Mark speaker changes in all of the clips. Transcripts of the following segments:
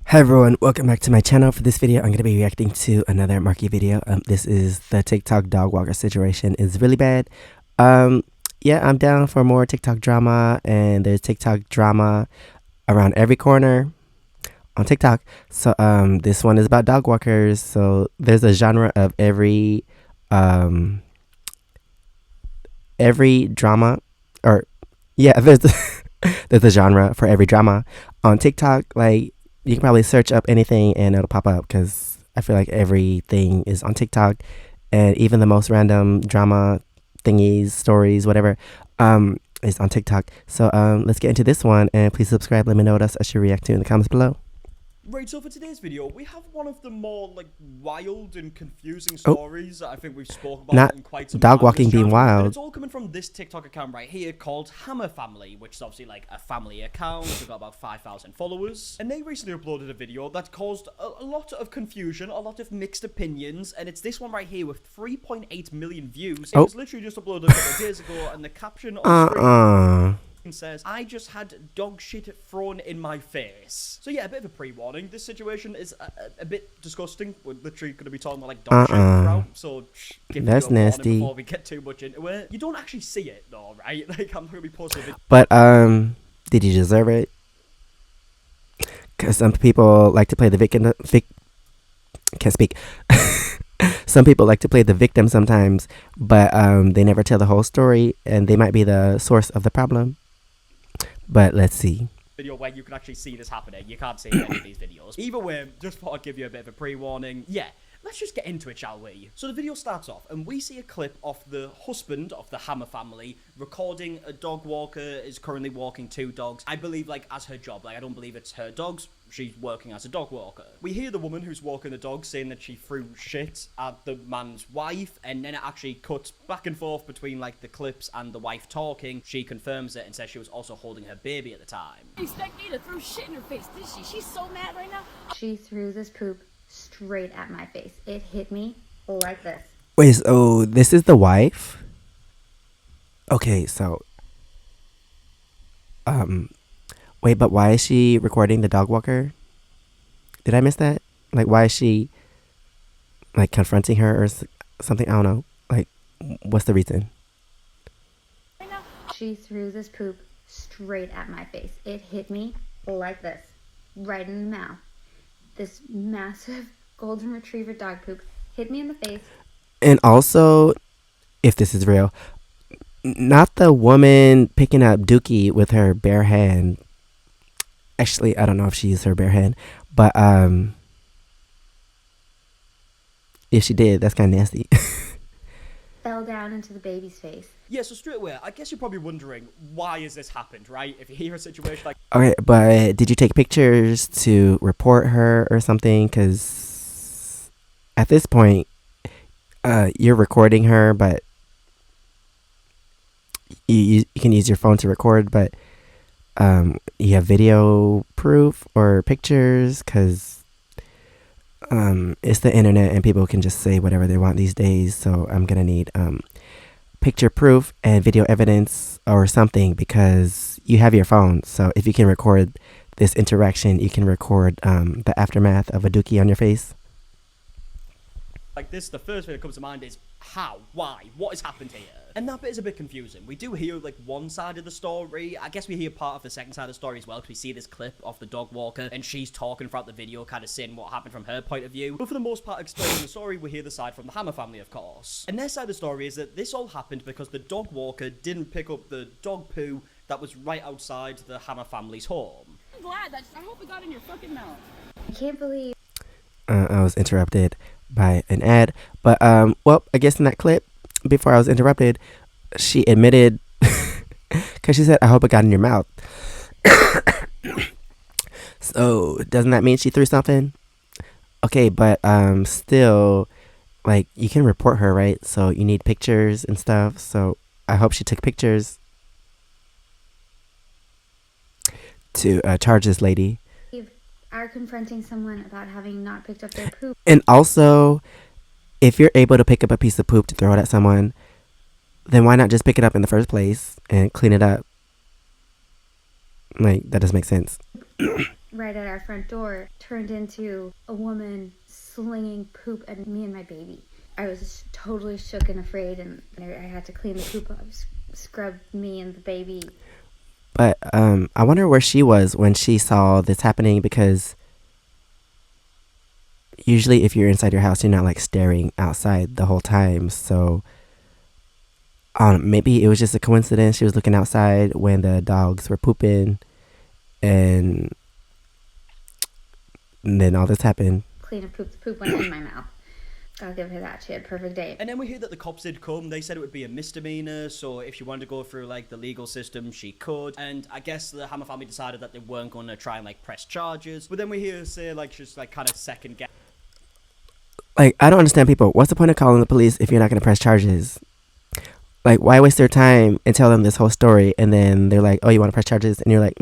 Speaker 1: Hi everyone, welcome back to my channel. For this video, I'm going to be reacting to another Marky video. This is the TikTok dog walker situation is really bad. Yeah, I'm down for more TikTok drama, and there's TikTok drama around every corner on TikTok. So this one is about dog walkers. So there's a genre of every drama, or yeah, there's there's a genre for every drama on TikTok. Like, you can probably search up anything and it'll pop up, because I feel like everything is on TikTok, and even the most random drama thingies, stories, whatever, is on TikTok. So let's get into this one, and please subscribe. Let me know what else I should react to in the comments below.
Speaker 2: Right, so for today's video, we have one of the more, wild and confusing stories that I think we've spoken about
Speaker 1: Not
Speaker 2: in quite some
Speaker 1: dog
Speaker 2: time.
Speaker 1: walking being wild.
Speaker 2: And it's all coming from this TikTok account right here called Hammer Family, which is obviously a family account. They've got about 5,000 followers. And they recently uploaded a video that caused a lot of confusion, a lot of mixed opinions. And it's this one right here with 3.8 million views. It was literally just uploaded a couple of days ago, and the caption on screen says, "I just had dog shit thrown in my face." So yeah, a bit of a pre-warning. This situation is a bit disgusting. We're literally going to be talking about dog shit throughout, so give me a warning before we get too much into it. You don't actually see it though, right? I'm going to be posting a video.
Speaker 1: But did you deserve it? Because some people like to play the victim. Can't speak. Some people like to play the victim sometimes, but they never tell the whole story, and they might be the source of the problem. But let's see.
Speaker 2: Video where you can actually see this happening. You can't see any of these videos. Either way, just thought I'd give you a bit of a pre-warning. Yeah, let's just get into it, shall we? So the video starts off, and we see a clip of the husband of the Hammer family recording a dog walker is currently walking two dogs. I believe, as her job. I don't believe it's her dogs. She's working as a dog walker. We hear the woman who's walking the dog saying that she threw shit at the man's wife, and then it actually cuts back and forth between the clips and the wife talking. She confirms it and says she was also holding her baby at the time.
Speaker 3: You expect me to throw shit in her face, did she? She's so mad right now. She threw this poop straight at my face. It hit me like this.
Speaker 1: Wait, so this is the wife? Okay, so wait, but why is she recording the dog walker? Did I miss that? Why is she confronting her or something? I don't know. What's the reason?
Speaker 3: She threw this poop straight at my face. It hit me like this, right in the mouth. This massive golden retriever dog poop hit me in the face.
Speaker 1: And also, if this is real, not the woman picking up Dookie with her bare hand. Actually, I don't know if she used her bare hand, but if she did, that's kind of nasty.
Speaker 3: Fell down into the baby's face.
Speaker 2: Yeah, so straight away, I guess you're probably wondering, why has this happened, right? If you hear a situation like...
Speaker 1: Okay, but did you take pictures to report her or something? Because at this point, you're recording her, but you can use your phone to record, but you have video proof or pictures, because it's the internet and people can just say whatever they want these days. So I'm gonna need picture proof and video evidence or something, because you have your phone. So if you can record this interaction, you can record the aftermath of a dookie on your face.
Speaker 2: This, the first thing that comes to mind is how, why, what has happened here? And that bit is a bit confusing. We do hear one side of the story. I guess we hear part of the second side of the story as well, because we see this clip of the dog walker and she's talking throughout the video, kind of saying what happened from her point of view. But for the most part, explaining the story, we hear the side from the Hammer family, of course. And their side of the story is that this all happened because the dog walker didn't pick up the dog poo that was right outside the Hammer family's home.
Speaker 3: I'm glad that I hope it got in your fucking mouth. I can't believe
Speaker 1: I was interrupted by an ad, but well, I guess in that clip, before I was interrupted, she admitted, because she said, "I hope it got in your mouth." So doesn't that mean she threw something? Okay, but still, you can report her, right? So you need pictures and stuff. So I hope she took pictures to charge this lady.
Speaker 3: are confronting someone about having not picked up their poop.
Speaker 1: And also, if you're able to pick up a piece of poop to throw it at someone, then why not just pick it up in the first place and clean it up? That doesn't make sense.
Speaker 3: right at our front door turned into a woman slinging poop at me and my baby. I was totally shook and afraid, and I had to clean the poop up, scrub me and the baby.
Speaker 1: But I wonder where she was when she saw this happening, because usually if you're inside your house, you're not like staring outside the whole time. So maybe it was just a coincidence. She was looking outside when the dogs were pooping, and then all this happened.
Speaker 3: Clean up poop. The poop went in my mouth. I'll give her that. She had a perfect day.
Speaker 2: And then we hear that the cops did come. They said it would be a misdemeanor, so if she wanted to go through like the legal system, she could. And I guess the Hammer family decided that they weren't going to try and like press charges. But then we hear her say like she's like kind of second guess.
Speaker 1: Like, I don't understand people. What's the point of calling the police if you're not going to press charges? Like, why waste their time and tell them this whole story, and then they're like, oh, you want to press charges? And you're like,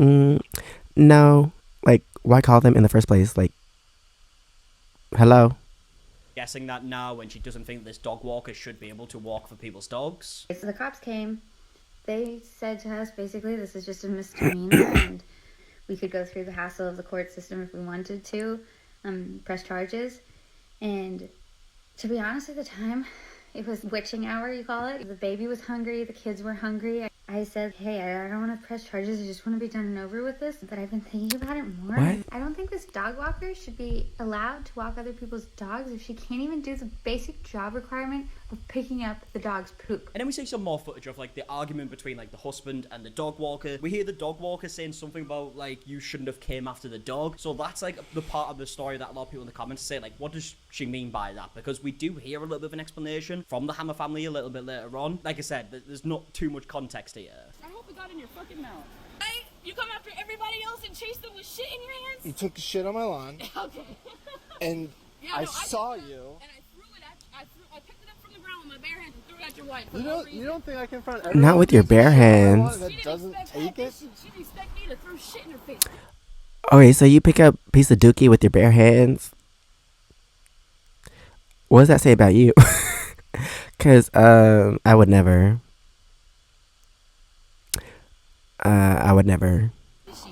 Speaker 1: no. Like, why call them in the first place? Like, hello?
Speaker 2: Guessing that now when she doesn't think this dog walker should be able to walk for people's dogs.
Speaker 3: So the cops came. They said to us, basically, this is just a misdemeanor, and we could go through the hassle of the court system if we wanted to, press charges. And to be honest, at the time, it was witching hour, you call it. The baby was hungry, the kids were hungry. I said, hey, I don't want to press charges, I just want to be done and over with this. But I've been thinking about it more.
Speaker 1: What?
Speaker 3: I don't think this dog walker should be allowed to walk other people's dogs if she can't even do the basic job requirement of picking up the dog's poop.
Speaker 2: And then we see some more footage of like the argument between like the husband and the dog walker. We hear the dog walker saying something about like you shouldn't have came after the dog. So that's like the part of the story that a lot of people in the comments say like, what does she mean by that? Because we do hear a little bit of an explanation from the Hammer family a little bit later on. Like I said, there's not too much context here.
Speaker 4: I hope it got in your fucking mouth. Hey, you come after everybody else and chase them with shit in your hands?
Speaker 5: You took the shit on my lawn,
Speaker 4: Okay.
Speaker 5: and
Speaker 4: Yeah,
Speaker 5: I
Speaker 4: no,
Speaker 5: saw
Speaker 4: picked it
Speaker 5: you.
Speaker 4: up, and I threw it at I picked it up from the ground with my bare hands and threw it at your wife.
Speaker 5: You don't think I can front
Speaker 1: Not
Speaker 5: everyone
Speaker 1: with your
Speaker 5: who takes
Speaker 1: bare
Speaker 5: shit on my
Speaker 1: hands.
Speaker 5: lawn
Speaker 4: She
Speaker 5: that
Speaker 4: didn't
Speaker 5: doesn't
Speaker 4: expect
Speaker 5: take
Speaker 4: that.
Speaker 5: it?
Speaker 4: She didn't expect me to throw shit in her face.
Speaker 1: Okay, so you pick up a piece of dookie with your bare hands. What does that say about you? Because I would never. I would never.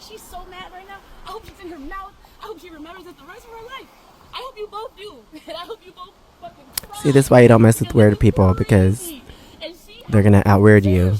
Speaker 4: She's so mad right now. I hope it's in her mouth. I hope she remembers it the rest of her life. I hope you both do. And I hope you both fucking cry.
Speaker 1: See, this is why you don't mess with weird people, because they're gonna out-weird you.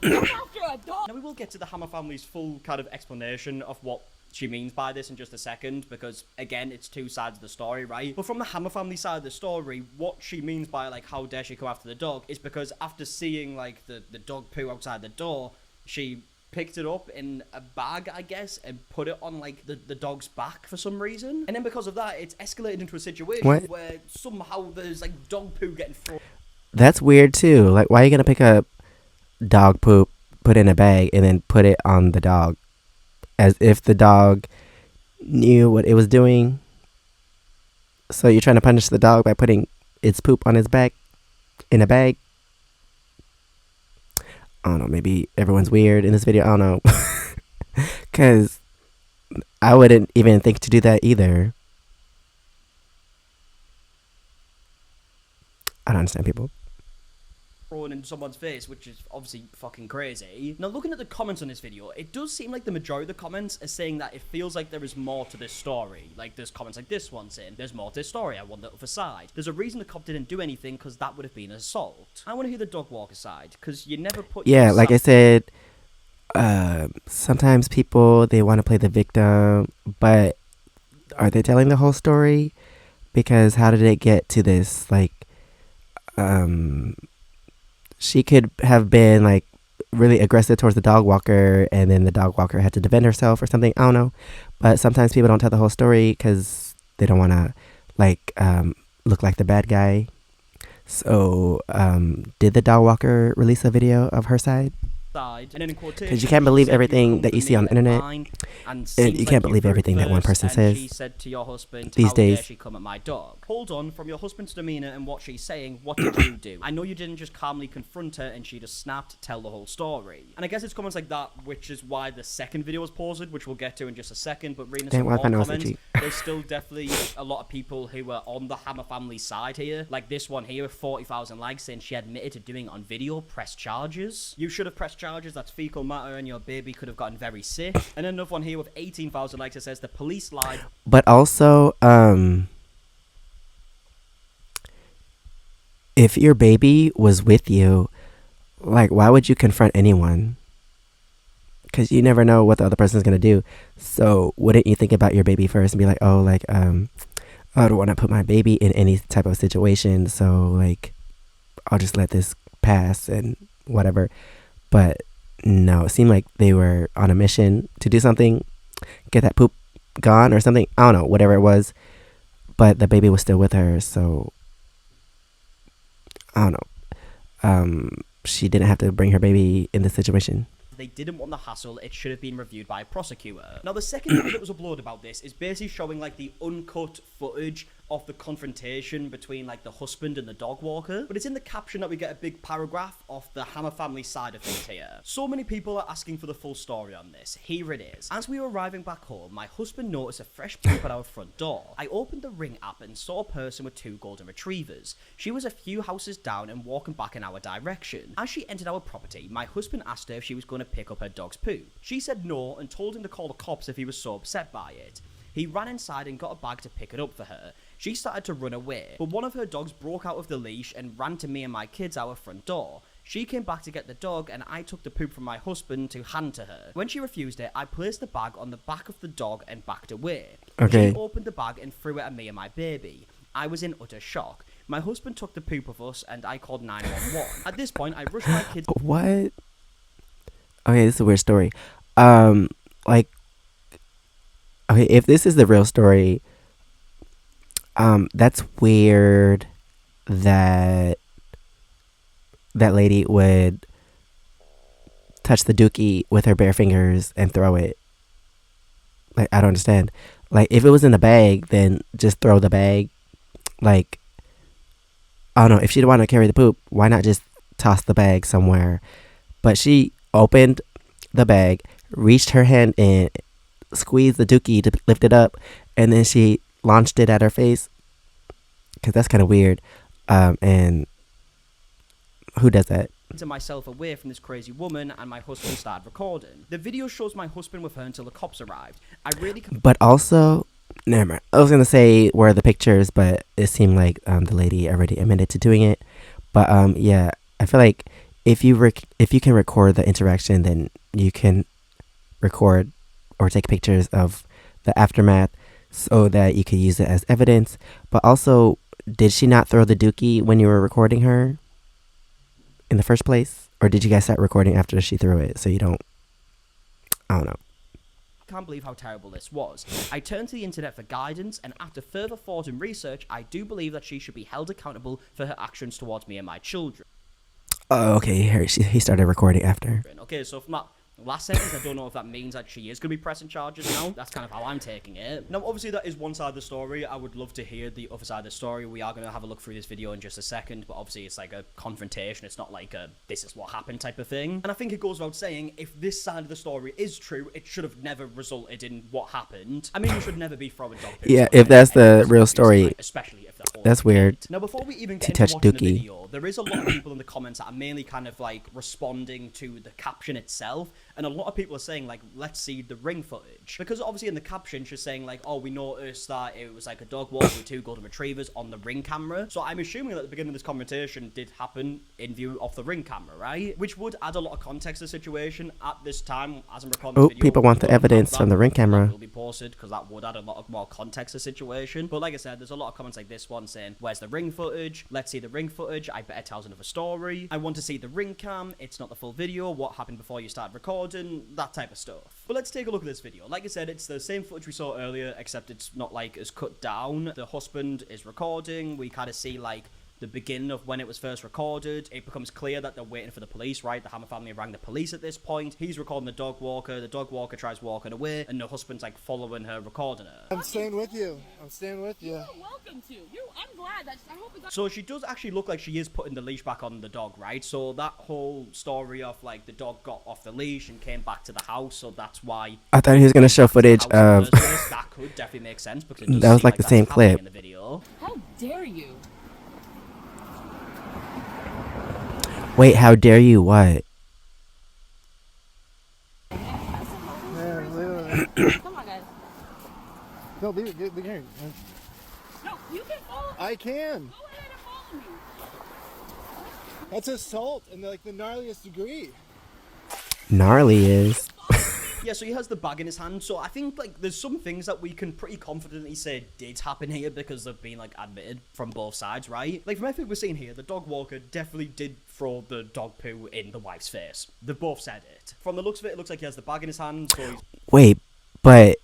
Speaker 4: Come after a dog.
Speaker 2: Now we will get to the Hammer family's full kind of explanation of what she means by this in just a second, because again, it's two sides of the story, right? But from the Hammer family side of the story, what she means by like how dare she come after the dog is because after seeing like the dog poo outside the door, she picked it up in a bag, I guess, and put it on like the dog's back for some reason. And then because of that, it's escalated into a situation
Speaker 1: What?
Speaker 2: where somehow there's like dog poo getting thrown.
Speaker 1: That's weird too. Like, why are you gonna pick up dog poop, put it in a bag, and then put it on the dog, as if the dog knew what it was doing? So you're trying to punish the dog by putting its poop on its back in a bag? I don't know. Maybe everyone's weird in this video. I don't know. Because I wouldn't even think to do that either. I don't understand people.
Speaker 2: Thrown in someone's face, which is obviously fucking crazy. Now, looking at the comments on this video, it does seem like the majority of the comments are saying that it feels like there is more to this story. Like, there's comments like this one saying, there's more to this story, I want the other side. There's a reason the cop didn't do anything, because that would have been assault. I want to hear the dog walker side, because you never put
Speaker 1: Yeah,
Speaker 2: your
Speaker 1: like I
Speaker 2: side-
Speaker 1: said, sometimes people, they want to play the victim, but are they telling the whole story? Because how did it get to this? Like, she could have been like really aggressive towards the dog walker, and then the dog walker had to defend herself or something. I don't know. But sometimes people don't tell the whole story because they don't want to like look like the bad guy. So did the dog walker release a video of her side?
Speaker 2: side, and then in quotation,
Speaker 1: Because you can't believe everything that you see on the internet,
Speaker 2: and
Speaker 1: you can't believe everything that one person says
Speaker 2: She said to your husband,
Speaker 1: these
Speaker 2: how dare
Speaker 1: days.
Speaker 2: she come at my dog? Hold on, from your husband's demeanor and what she's saying, what did you do? I know you didn't just calmly confront her and she just snapped, tell the whole story. And I guess it's comments like that, which is why the second video was paused, which we'll get to in just a second, but reading
Speaker 1: Damn,
Speaker 2: some
Speaker 1: why
Speaker 2: more
Speaker 1: can't I
Speaker 2: comments,
Speaker 1: see?
Speaker 2: there's still definitely a lot of people who are on the Hammer family side here. Like this one here with 40,000 likes saying she admitted to doing it on video, press charges. You should have pressed charges, that's fecal matter and your baby could have gotten very sick. And another one here with 18,000 likes that says the police lied.
Speaker 1: But also, if your baby was with you, like, why would you confront anyone? Because you never know what the other person's going to do. So wouldn't you think about your baby first and be like, oh, like, I don't want to put my baby in any type of situation. So, like, I'll just let this pass and whatever. But no, it seemed like they were on a mission to do something, get that poop gone or something. I don't know, whatever it was. But the baby was still with her. So, I don't know. She didn't have to bring her baby in this situation.
Speaker 2: They didn't want the hassle, it should have been reviewed by a prosecutor. Now, the second video that was uploaded about this is basically showing, like, the uncut footage of the confrontation between, like, the husband and the dog walker. But it's in the caption that we get a big paragraph of the Hammer family side of things here. So many people are asking for the full story on this. Here it is. As we were arriving back home, my husband noticed a fresh poop at our front door. I opened the Ring app and saw a person with 2 golden retrievers. She was a few houses down and walking back in our direction. As she entered our property, my husband asked her if she was going to pick up her dog's poo. She said no and told him to call the cops if he was so upset by it. He ran inside and got a bag to pick it up for her. She started to run away, but one of her dogs broke out of the leash and ran to me and my kids our front door. She came back to get the dog and I took the poop from my husband to hand to her. When she refused it, I placed the bag on the back of the dog and backed away.
Speaker 1: Okay.
Speaker 2: She opened the bag and threw it at me and my baby. I was in utter shock. My husband took the poop of us and I called 911. At this point, I rushed my kids.
Speaker 1: What? Okay, this is a weird story. Like, okay, if this is the real story, that's weird that that lady would touch the dookie with her bare fingers and throw it. Like, I don't understand. Like, if it was in the bag, then just throw the bag. Like, I don't know. If she didn't want to carry the poop, why not just toss the bag somewhere? But she opened the bag, reached her hand in, squeezed the dookie to lift it up, and then she launched it at her face. Because that's kind of weird. And who does that?
Speaker 2: To myself away from this crazy woman, and my husband started recording. The video shows my husband with her until the cops arrived. I really
Speaker 1: But also, never mind. I was going to say where are the pictures, but it seemed like the lady already admitted to doing it. But yeah, I feel like if you can record the interaction, then you can record or take pictures of the aftermath so that you could use it as evidence. But also, did she not throw the dookie when you were recording her in the first place? Or did you guys start recording after she threw it so you don't... I don't know.
Speaker 2: can't believe how terrible this was. I turned to the internet for guidance, and after further thought and research, I do believe that she should be held accountable for her actions towards me and my children.
Speaker 1: Oh, okay. He started recording after.
Speaker 2: Okay, so from that last sentence, I don't know if that means that she is going to be pressing charges now. That's kind of how I'm taking it. Now, obviously, that is one side of the story. I would love to hear the other side of the story. We are going to have a look through this video in just a second, but obviously, it's like a confrontation. It's not like a this is what happened type of thing. And I think it goes without saying, if this side of the story is true, it should have never resulted in what happened. I mean, you should never be throwing dog poop.
Speaker 1: Yeah, if that's the real story,
Speaker 2: especially if
Speaker 1: that's weird.
Speaker 2: Now, before we even
Speaker 1: To
Speaker 2: get
Speaker 1: touch
Speaker 2: into watching the
Speaker 1: Dookie.
Speaker 2: video, there is a lot of people in the comments that are mainly kind of like responding to the caption itself, and a lot of people are saying like, let's see the ring footage, because obviously in the caption she's saying like, oh, we noticed that it was like a dog walk with 2 golden retrievers on the ring camera. So I'm assuming that the beginning of this confrontation did happen in view of the ring camera, right? Which would add a lot of context to the situation at this time as I'm recording the video.
Speaker 1: People want the
Speaker 2: we don't have
Speaker 1: evidence
Speaker 2: that.
Speaker 1: from the ring camera.
Speaker 2: That will be posted because that would add a lot of more context to the situation. But like I said, there's a lot of comments like this one saying, where's the ring footage? Let's see the ring footage. I bet it tells another story. I want to see the ring cam. It's not the full video. What happened before you started recording? That type of stuff. But let's take a look at this video. Like I said, it's the same footage we saw earlier, except it's not like as cut down. The husband is recording. We kind of see like the beginning of when it was first recorded. It becomes clear that they're waiting for the police, right? The Hammer family rang the police at this point. He's recording the dog walker. The dog walker tries walking away, and the husband's like following her, recording her.
Speaker 5: I'm staying with you. I'm staying with you.
Speaker 4: You're welcome to. I'm glad that. I hope it got.
Speaker 2: So she does actually look like she is putting the leash back on the dog, right? So that whole story of like the dog got off the leash and came back to the house, so that's why.
Speaker 1: I thought he was gonna show footage of.
Speaker 2: That could definitely make sense because it does
Speaker 1: That was
Speaker 2: seem
Speaker 1: like the
Speaker 2: that's
Speaker 1: same
Speaker 2: happening
Speaker 1: clip.
Speaker 2: in the video.
Speaker 4: How dare you?
Speaker 1: Wait, how dare you? What?
Speaker 5: Yeah, leave it.
Speaker 4: Come on, guys.
Speaker 5: No, leave it. Leave it here.
Speaker 4: No, you can follow.
Speaker 5: I can.
Speaker 4: Go ahead and follow me.
Speaker 5: That's assault in like the gnarliest degree.
Speaker 1: Gnarly is.
Speaker 2: Yeah, so he has the bag in his hand. So I think like there's some things that we can pretty confidently say did happen here because they've been like admitted from both sides, right? Like from everything we're seeing here, the dog walker definitely did throw the dog poo in the wife's face. They've both said it. From the looks of it, it looks like he has the bag in his hand. So he's...
Speaker 1: Wait, but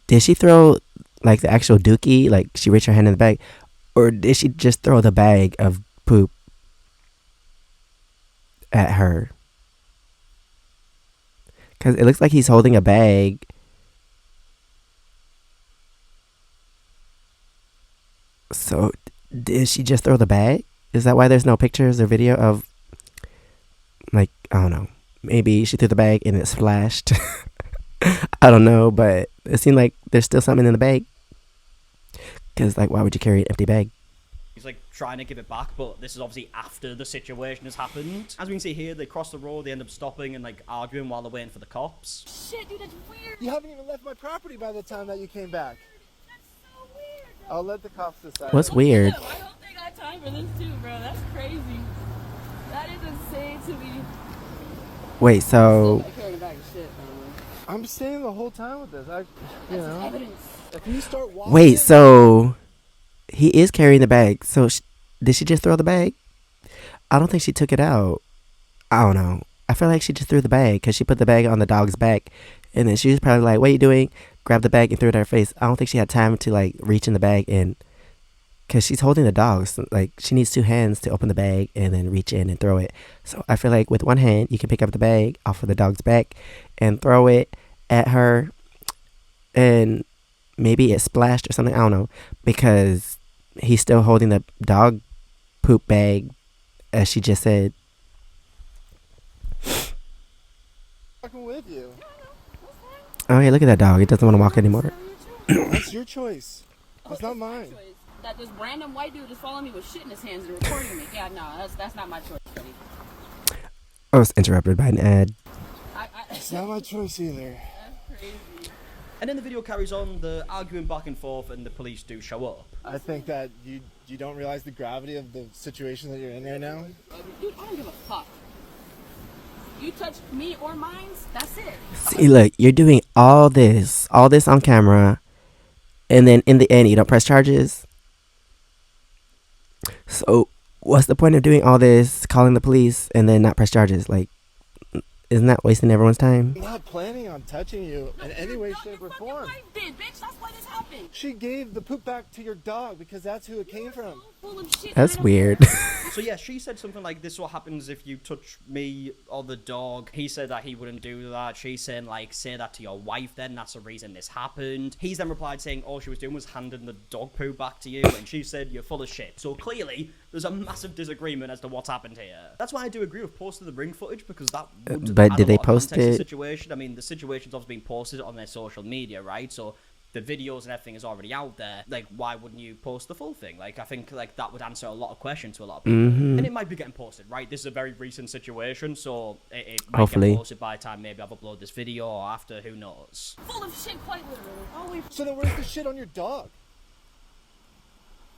Speaker 1: did she throw like the actual dookie? Like she reached her hand in the bag, or did she just throw the bag of poop at her? Because it looks like he's holding a bag. So, did she just throw the bag? Is that why there's no pictures or video of, like, I don't know. Maybe she threw the bag and it splashed. I don't know, but it seemed like there's still something in the bag. Because, like, why would you carry an empty bag?
Speaker 2: He's like trying to give it back, but this is obviously after the situation has happened. As we can see here, they cross the road, they end up stopping and like arguing while they're waiting for the cops.
Speaker 4: Shit, dude, that's weird.
Speaker 5: You haven't even left my property by the time that you came back.
Speaker 4: That's so weird.
Speaker 5: I'll let the cops decide.
Speaker 1: What's weird?
Speaker 4: I hope they got time for this too, bro. That's crazy. That is insane to me.
Speaker 1: Wait, so,
Speaker 4: Carrying a bag of shit,
Speaker 5: I'm staying the whole time with this. You
Speaker 4: That's
Speaker 5: know,
Speaker 4: evidence.
Speaker 5: if you start walking.
Speaker 1: wait, so he is carrying the bag. So, did she just throw the bag? I don't think she took it out. I don't know. I feel like she just threw the bag because she put the bag on the dog's back. And then she was probably like, what are you doing? Grabbed the bag and threw it at her face. I don't think she had time to like reach in the bag and, because she's holding the dog. So, like, she needs two hands to open the bag and then reach in and throw it. So I feel like with one hand, you can pick up the bag off of the dog's back and throw it at her. And maybe it splashed or something. I don't know. Because he's still holding the dog poop bag, as she just said.
Speaker 5: Walking with you.
Speaker 1: Oh, yeah, look at that dog. It doesn't want to walk anymore.
Speaker 5: That's your choice. That's not mine.
Speaker 4: That this random white dude is following me with shit in his hands and recording me. Yeah, no, that's not my choice, buddy.
Speaker 1: I was interrupted by an ad.
Speaker 5: It's not my choice either.
Speaker 4: That's crazy.
Speaker 2: And then the video carries on, the arguing back and forth, and the police do show up.
Speaker 5: I think that you don't realize the gravity of the situation that you're in right now.
Speaker 4: Dude, I don't give a fuck. You touch me or mine, that's it.
Speaker 1: See, look, you're doing all this on camera, and then in the end, you don't press charges. So, what's the point of doing all this, calling the police, and then not press charges? Like, isn't that wasting everyone's time?
Speaker 5: I'm not planning on touching you in any way, shape, or
Speaker 4: Your
Speaker 5: form.
Speaker 4: wife did, bitch. That's why this happened.
Speaker 5: She gave the poop back to your dog because that's who it came from.
Speaker 4: Full of shit.
Speaker 1: That's
Speaker 4: I don't
Speaker 1: weird.
Speaker 4: care.
Speaker 2: So yeah, she said something like, this is what happens if you touch me or the dog. He said that he wouldn't do that. She's saying like, say that to your wife then, that's the reason this happened. He's then replied saying all she was doing was handing the dog poo back to you, and she said you're full of shit. So clearly, there's a massive disagreement as to what's happened here. That's why I do agree with posting the ring footage, because that would
Speaker 1: But
Speaker 2: add
Speaker 1: did
Speaker 2: a
Speaker 1: they
Speaker 2: lot of
Speaker 1: post
Speaker 2: context to the
Speaker 1: it?
Speaker 2: situation. I mean, the situation's obviously been posted on their social media, right? So the videos and everything is already out there. Like, why wouldn't you post the full thing? Like, I think like that would answer a lot of questions to a lot of people. And it might be getting posted, right? This is a very recent situation, so it might
Speaker 1: Hopefully.
Speaker 2: get posted by the time maybe I've uploaded this video or after, who knows.
Speaker 4: Full of shit, quite literally. Always.
Speaker 5: So then where's the shit on your dog?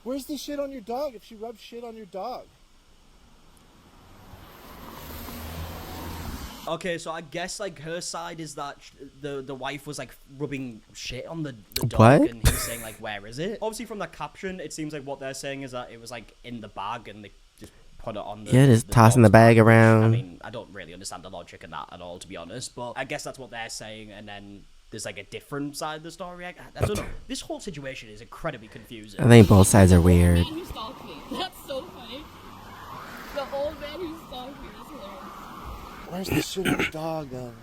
Speaker 5: Where's the shit on your dog if she rubs shit on your dog?
Speaker 2: Okay, so I guess like her side is that the wife was like rubbing shit on the dog,
Speaker 1: What?
Speaker 2: and he's saying like, where is it? Obviously from the caption, it seems like what they're saying is that it was like in the bag and they just put it on the
Speaker 1: Yeah, just tossing the
Speaker 2: dog's
Speaker 1: bag
Speaker 2: back, which,
Speaker 1: around.
Speaker 2: I mean, I don't really understand the logic in that at all, to be honest, but I guess that's what they're saying, and then there's like a different side of the story. I don't know. This whole situation is incredibly confusing.
Speaker 1: I think both sides are weird.
Speaker 4: The old man who stalked me. That's so funny. The old man who stalked me. That's hilarious.
Speaker 5: Where's the shooting dog then?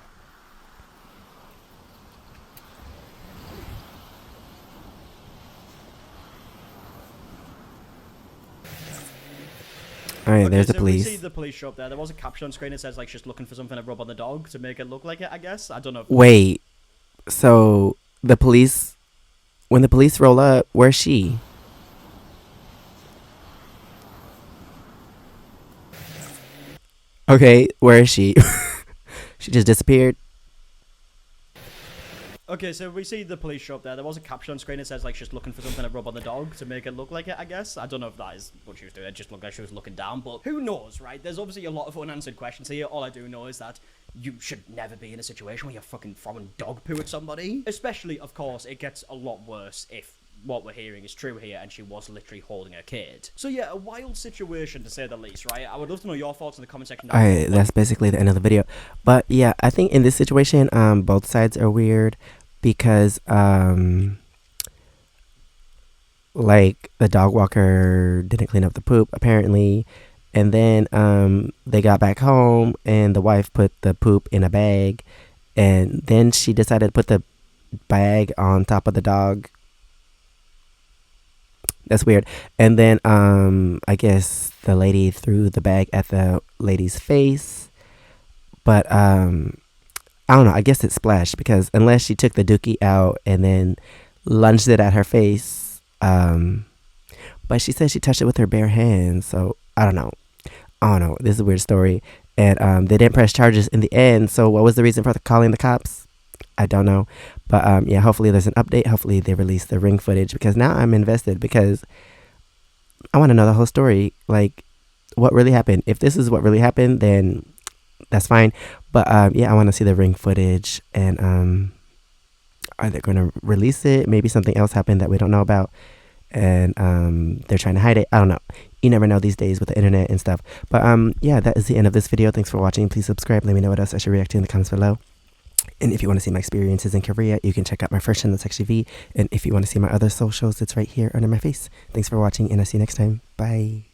Speaker 1: All right, there's the
Speaker 2: so we see
Speaker 1: police.
Speaker 2: the police show up there. There was a caption on screen that says like she's looking for something to rub on the dog to make it look like it, I guess. I don't know.
Speaker 1: Wait, so the police, when the police roll up, where's she? Okay, where is she? She just disappeared.
Speaker 2: Okay, so we see the police show up there. There was a caption on screen that says like she's looking for something to rub on the dog to make it look like it, I guess. I don't know if that is what she was doing. It just looked like she was looking down, but who knows, right? There's obviously a lot of unanswered questions here. All I do know is that you should never be in a situation where you're fucking throwing dog poo at somebody. Especially, of course, it gets a lot worse if what we're hearing is true here and she was literally holding a kid. So yeah, a wild situation to say the least, right? I would love to know your thoughts in the comment section.
Speaker 1: Alright, that's basically the end of the video. But yeah, I think in this situation, both sides are weird because like the dog walker didn't clean up the poop apparently, and then they got back home and the wife put the poop in a bag, and then she decided to put the bag on top of the dog. That's weird. And then I guess the lady threw the bag at the lady's face. But I don't know. I guess it splashed because unless she took the dookie out and then lunged it at her face. But she said she touched it with her bare hands. So I don't know. This is a weird story. And they didn't press charges in the end. So what was the reason for calling the cops? I don't know. But yeah, hopefully there's an update. Hopefully they release the ring footage because now I'm invested because I want to know the whole story. Like what really happened. If this is what really happened, then that's fine. But yeah, I want to see the ring footage, and are they going to release it? Maybe something else happened that we don't know about, and they're trying to hide it. I don't know. You never know these days with the internet and stuff. But yeah, that is the end of this video. Thanks for watching. Please subscribe. Let me know what else I should react to in the comments below. And if you want to see my experiences in Korea, you can check out my first channel, SEKSHI V. And if you want to see my other socials, it's right here under my face. Thanks for watching, and I'll see you next time. Bye.